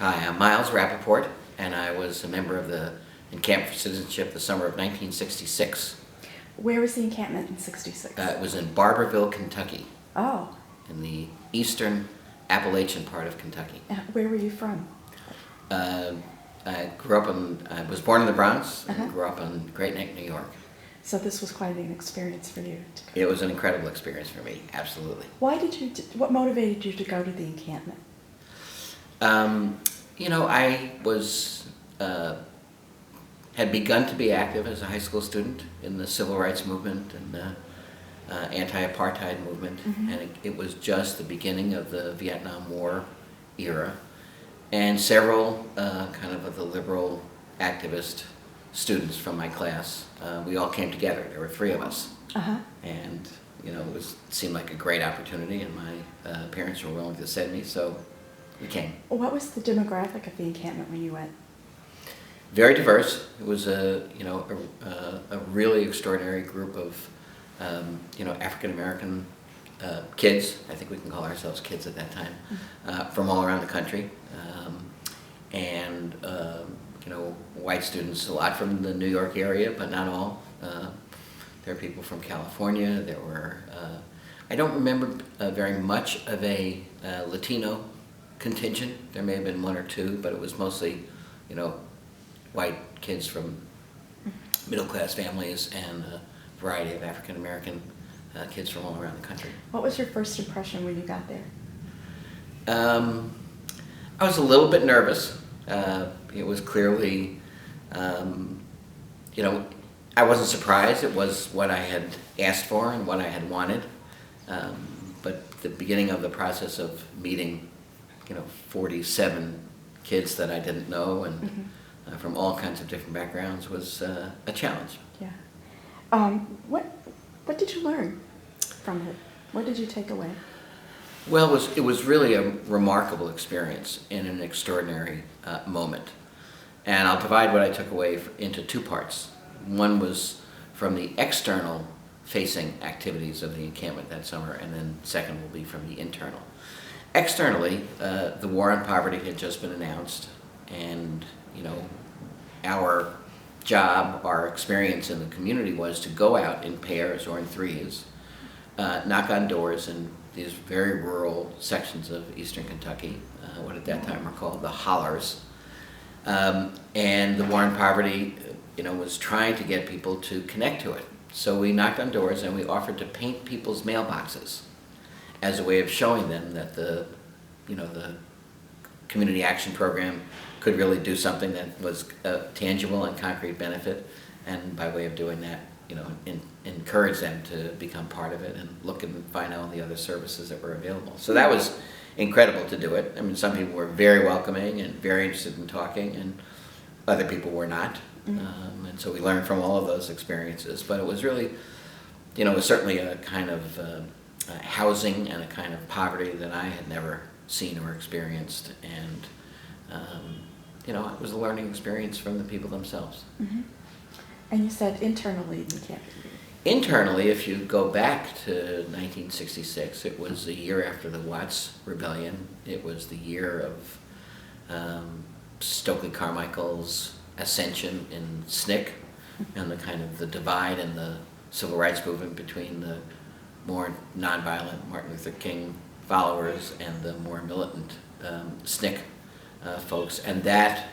Hi, I'm Miles Rapoport, and I was a member of the Encampment for Citizenship the summer of 1966. Where was the encampment in '66? It was in Barberville, Kentucky, Oh, in the eastern Appalachian part of Kentucky. where were you from? Uh, I was born in the Bronx Uh-huh. and grew up in Great Neck, New York. So this was quite an experience for you. It was an incredible experience for me, absolutely. What motivated you to go to the encampment? I had begun to be active as a high school student in the civil rights movement and the anti-apartheid movement, and it was just the beginning of the Vietnam War era, and several kind of the liberal activist students from my class, we all came together. There were three of us, Uh-huh. and it seemed like a great opportunity, and my parents were willing to send me, so we came. What was the demographic of the encampment when you went? Very diverse. It was a really extraordinary group of African American kids. I think we can call ourselves kids at that time, from all around the country, and white students, a lot from the New York area, but not all. There were people from California. There were I don't remember very much of a Latino contingent. There may have been one or two, but it was mostly, white kids from middle-class families and a variety of African American kids from all around the country. What was your first impression when you got there? I was a little bit nervous. It was clearly, I wasn't surprised. It was what I had asked for and what I had wanted. But the beginning of the process of meeting 47 kids that I didn't know and from all kinds of different backgrounds was a challenge. Yeah. What did you learn from it? What did you take away? Well, it was really a remarkable experience in an extraordinary moment. And I'll divide what I took away into two parts. One was from the external facing activities of the encampment that summer, and then second will be from the internal. Externally, the war on poverty had just been announced, and our job, our experience in the community was to go out in pairs or in threes, knock on doors in these very rural sections of eastern Kentucky, what at that time were called the hollers, and the war on poverty, was trying to get people to connect to it. So we knocked on doors and we offered to paint people's mailboxes as a way of showing them that the community action program could really do something that was a tangible and concrete benefit, and by way of doing that, encourage them to become part of it and look and find all the other services that were available. So that was incredible to do it. I mean, some people were very welcoming and very interested in talking, and other people were not. And so we learned from all of those experiences. But it was really, it was certainly a kind of housing and a kind of poverty that I had never seen or experienced, and it was a learning experience from the people themselves. Mm-hmm. And you said internally you can't. Internally, if you go back to 1966, it was the year after the Watts Rebellion. It was the year of Stokely Carmichael's ascension in SNCC, and the kind of the divide in the civil rights movement between the more nonviolent Martin Luther King followers and the more militant SNCC folks, and that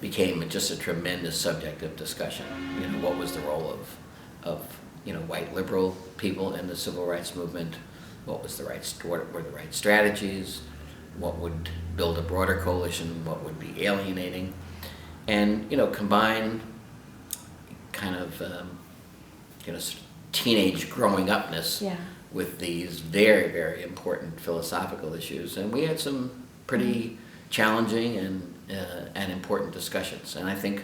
became just a tremendous subject of discussion. What was the role of white liberal people in the civil rights movement? What were the right strategies? What would build a broader coalition? What would be alienating? And combine kind of teenage growing upness with these very, very important philosophical issues, and we had some pretty challenging and important discussions, and I think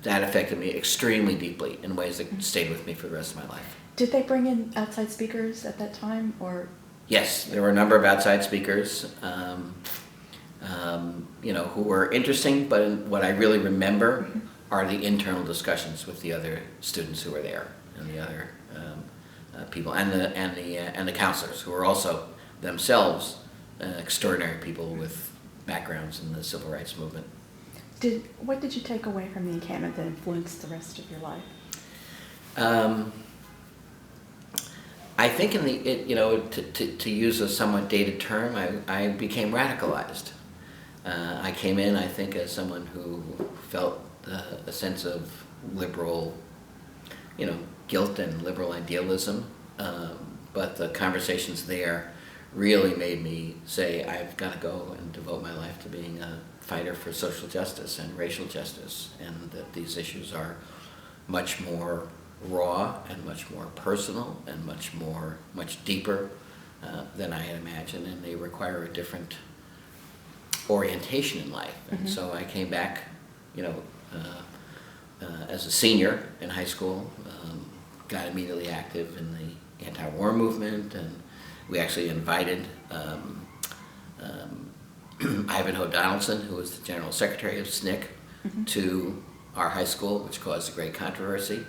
that affected me extremely deeply in ways that stayed with me for the rest of my life. Did they bring in outside speakers at that time, or? Yes, there were a number of outside speakers, who were interesting, but what I really remember are the internal discussions with the other students who were there, and the other people, and the counselors, who were also themselves extraordinary people with backgrounds in the civil rights movement. What did you take away from the encampment that influenced the rest of your life? I think to use a somewhat dated term, I became radicalized. I came in, I think, as someone who felt a sense of liberal, guilt and liberal idealism. But the conversations there really made me say, I've got to go and devote my life to being a fighter for social justice and racial justice, and that these issues are much more raw and much more personal and much deeper than I had imagined, and they require a different orientation in life. And so I came back, as a senior in high school, got immediately active in the anti-war movement, and we actually invited Ivanhoe Donaldson, who was the general secretary of SNCC, to our high school, which caused a great controversy.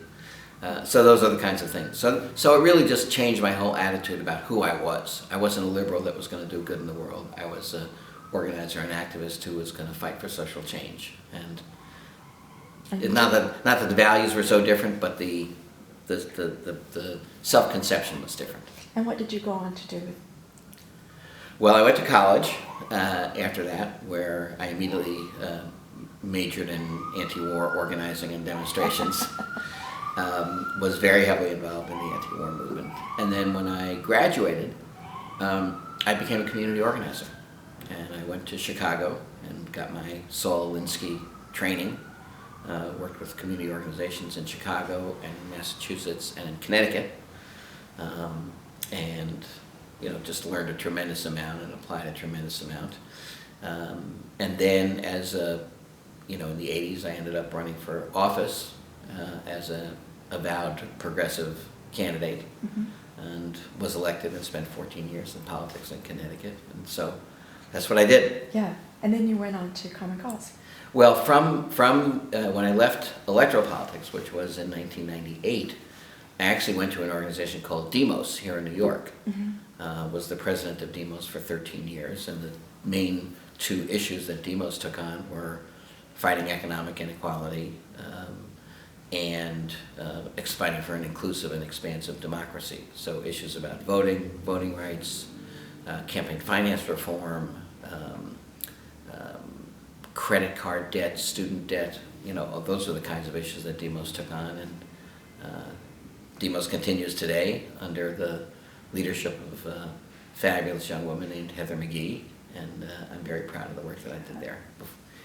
So those are the kinds of things. So it really just changed my whole attitude about who I was. I wasn't a liberal that was going to do good in the world. I was an organizer and activist who was going to fight for social change. And not that the values were so different, but the self-conception was different. And what did you go on to do? Well, I went to college after that, where I immediately majored in anti-war organizing and demonstrations. Was very heavily involved in the anti-war movement. And then when I graduated, I became a community organizer. And I went to Chicago and got my Saul Alinsky training. Worked with community organizations in Chicago and in Massachusetts and in Connecticut. And just learned a tremendous amount and applied a tremendous amount. And then as in the 80s, I ended up running for office as a avowed progressive candidate, and was elected and spent 14 years in politics in Connecticut. And so that's what I did. Yeah, and then you went on to Common Cause. Well, from when I left electoral politics, which was in 1998, I actually went to an organization called Demos here in New York. Was the president of Demos for 13 years, and the main two issues that Demos took on were fighting economic inequality and fighting for an inclusive and expansive democracy. So issues about voting rights, campaign finance reform, credit card debt, student debt, those are the kinds of issues that Demos took on. And Demos continues today under the leadership of a fabulous young woman named Heather McGee, and I'm very proud of the work that I did there.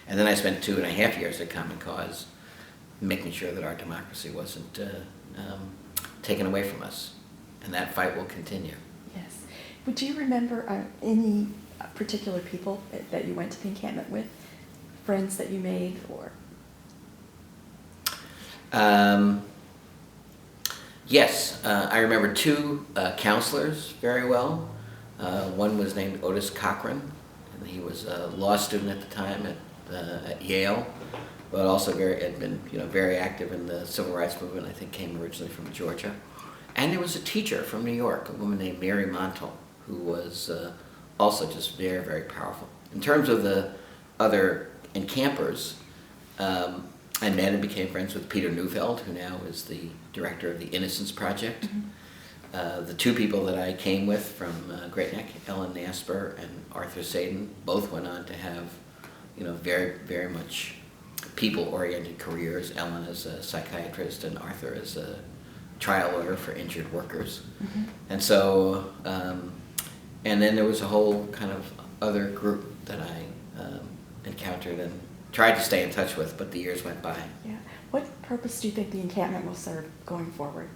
And then I spent 2.5 years at Common Cause, making sure that our democracy wasn't taken away from us. And that fight will continue. Yes. Would you remember any particular people that you went to the encampment with? Friends that you made, or? Yes. I remember two counselors very well. One was named Otis Cochran, and he was a law student at the time at Yale, but also had been very active in the civil rights movement. I think came originally from Georgia. And there was a teacher from New York, a woman named Mary Montel, who was also just very, very powerful. In terms of the other encampers, I met and became friends with Peter Neufeld, who now is the director of the Innocence Project. The two people that I came with from Great Neck, Ellen Nasper and Arthur Sadin, both went on to have very, very much people-oriented careers. Ellen as a psychiatrist and Arthur as a trial lawyer for injured workers. And so, and then there was a whole kind of other group that I encountered and tried to stay in touch with, but the years went by. Yeah. What purpose do you think the encampment will serve going forward?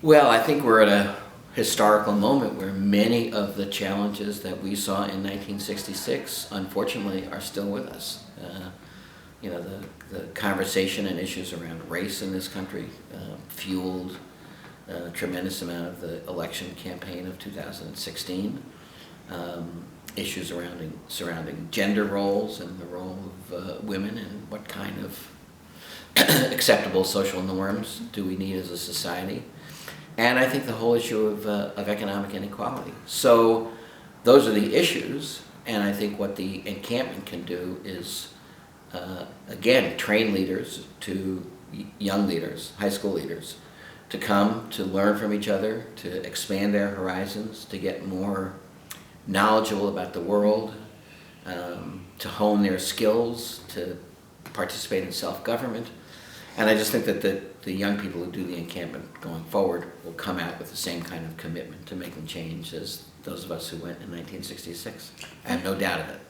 Well, I think we're at a historical moment where many of the challenges that we saw in 1966, unfortunately, are still with us. The conversation and issues around race in this country fueled a tremendous amount of the election campaign of 2016. Issues surrounding gender roles and the role of women, and what kind of acceptable social norms do we need as a society. And I think the whole issue of economic inequality. So those are the issues, And I think what the encampment can do is, again, train leaders to young leaders, high school leaders, to come to learn from each other, to expand their horizons, to get more knowledgeable about the world, to hone their skills, to participate in self-government. And I just think that the young people who do the encampment going forward will come out with the same kind of commitment to making change as those of us who went in 1966. I have no doubt of it.